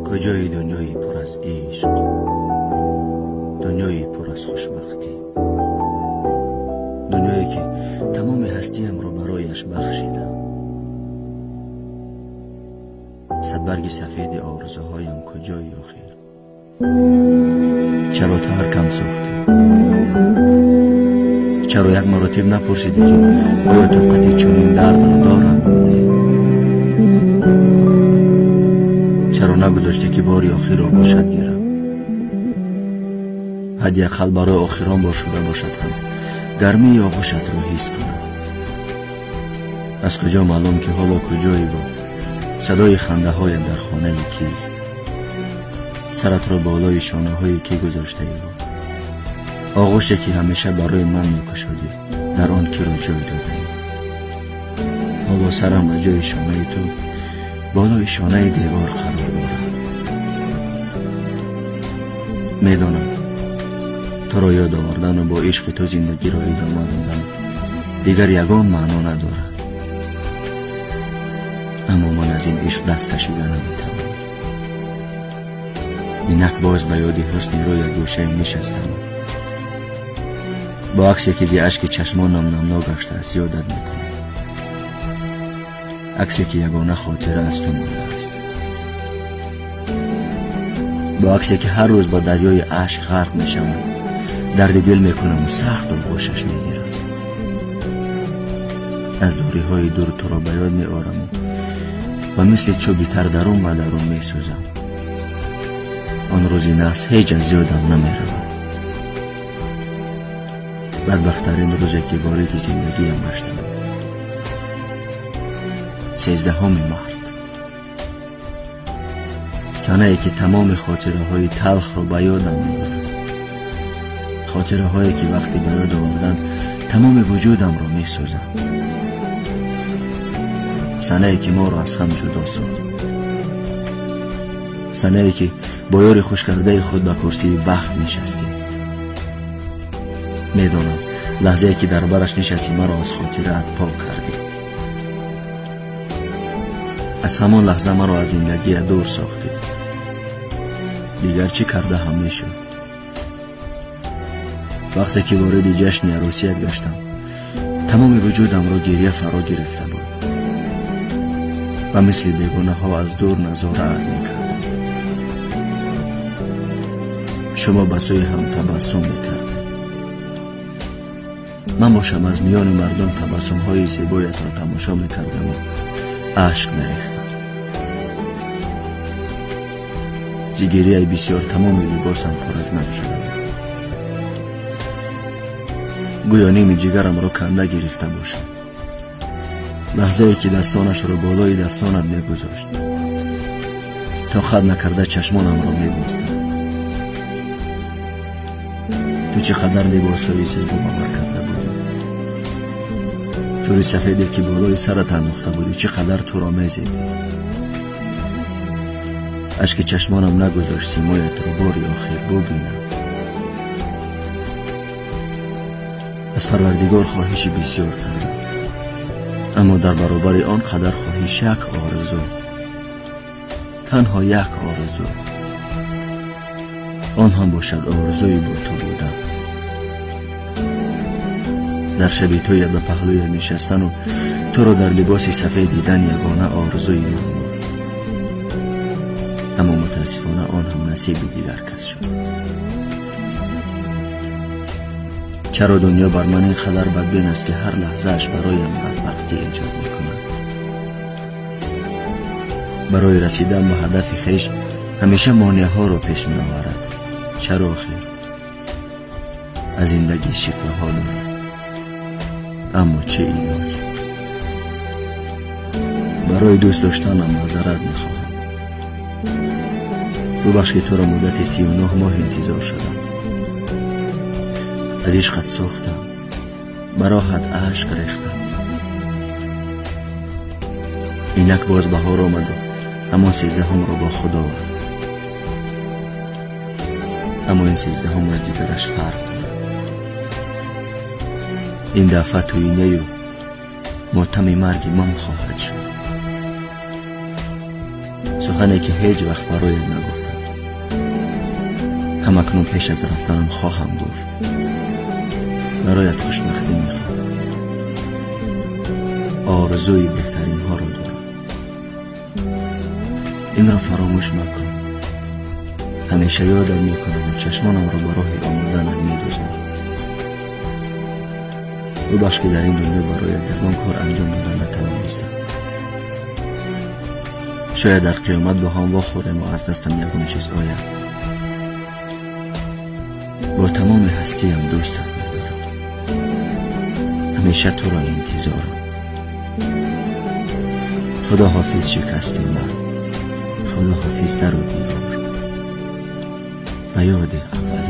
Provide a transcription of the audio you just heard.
کجای دنیایی پر از عشق، دنیایی پر از خوشبختی، دنیایی که تمام هستیم رو برایش بخشیدم. صدبرگ سفید آرزوهایم کجایی آخر؟ چرا ترکم ساختی؟ چرا یک مراتب نپرسیدی که آیا طاقت چنین درد را دارم؟ چرا نگذاشتی که باری آخر را باشد گیرم؟ حداقل برای آخران بار شده باشد هم گرمی آغوشت را حس کنم. از کجا معلوم که حالا کجایی با صدای خنده های در خانه کیست؟ سرت را بالای شانه های کی گذاشته ای بود؟ آغوشی که همیشه برای من میکشادی در آن کی را جای داده ای؟ حالا سرم را جای شانه تو بالای شانه دیوار قرار دارم. میدانم تو را یاد آوردن و با عشق تو زندگی را ادامه دادن دیگر یگان معنا ندارد، اما من از این عشق دست کشیدن نمیتوانم. اینک باز به یاد حسن روی گوشه نشستم، با عکسی که زی اشک چشمانم نمنا گشته است یادت میکنم، عکسی که یگانه خاطره از تو مانده است، با عکسی که هر روز با دریای اشک غرق میشم، درد دل میکنم و سخت آغوشش میگیرم. از دوری های دور تو را به یاد میآورم و مثل چوبی تر درون و درون میسوزم. آن روزی ناس هیچ از یادم نمیرود. بدبخترین روزی که باریک زندگیم گشتم، 13 مارت، سنه‌ای که تمام خاطره های تلخ را به یادم میآورد، خاطره هایی که وقتی به یاد آوردن تمام وجودم را میسوزم. سنه‌ای که ما را از هم جدا ساخت، سنه‌ای که با یار خوش کرده خود به کرسی بخت نشستیم. میدانم لحظه‌ای که در برش نشستی مرا از خاطره‌ات پاک کردی. از همان لحظه مرا از زندگی دور ساختی. دیگر چی کرده هم میشد. وقتی که وارد جشن عروسیت گشتم تمام وجودم را گریه فرا گرفته بود و مثل بیگانه ها از دور نظارت میکردم. شما به سوی هم تبسم میکرد، من باشم از میان مردم تبسم های زیبایت را تماشا میکردم و اشک میریختم. زگیریه بسیار تمام لباسم پر از نم شده، گویا نیم جگرم را کنده گرفته باشم. لحظه ای که دستانش را بالای دستانت میگذاشت تا خود نکرده چشمانم را میبستم. تو چقدر لباس های زیبا باور کرده بودی، توری سفیدی که بالای سرت انداخته بودی چقدر تو را میزیدی. اشک چشمانم نگذاشت سیمایت را باری آخر ببینم. از پروردگار خواهش بسیار کردم، اما در برابر آن قدر خواهش یک آرزو، تنها یک آرزو، آن هم باشد آرزوی با تو بودن. در شب توی به پهلوی نشستن و تو را در لباس سفید دیدن یگانه آرزوی من بود، اما متاسفانه آن هم نصیب دیگر کس شد. چرا دنیا بر من این قدر بدبین است که هر لحظه اش برایم بدبختی ایجاد میکند؟ برای رسیدن به هدف خویش همیشه مانع ها رو پیش می آورد. چرا آخر؟ از زندگی شکوه ها دارم، اما چه علاج؟ برای دوست داشتنم معذرت میخواهم. ببخش که تو را مدت 39 ماه انتظار شدم. از عشقت ساختم، براحت اشک ریختم. اینک باز بهار آمد و اما 13 را با خدا آورد، اما این 13 از دیگرش فرق دارد. این دفعه تویینه و ماتم مرگ من خواهد شد. سخنی که هیچ وقت برایت نگفتم. همکنون پیش از رفتنم خواهم گفت. برایت خوشبختی میخوام. آرزوی بهترین ها را دارم. این را فراموش مکن. همیشه یادم میکنم و چشمانم را به راه آمدنم میدوزم. ببخش که در این دنیا برایت در من کار انجام دادن نتوانستم. شاید در قیامت به هم واخورم و از دستم یگان چیز آید. با تمام هستیم دوستت می‌دارم. همیشه تو را انتظارم. خدا حافظ شکست من. خدا حافظ در و دیوار. و یاد اول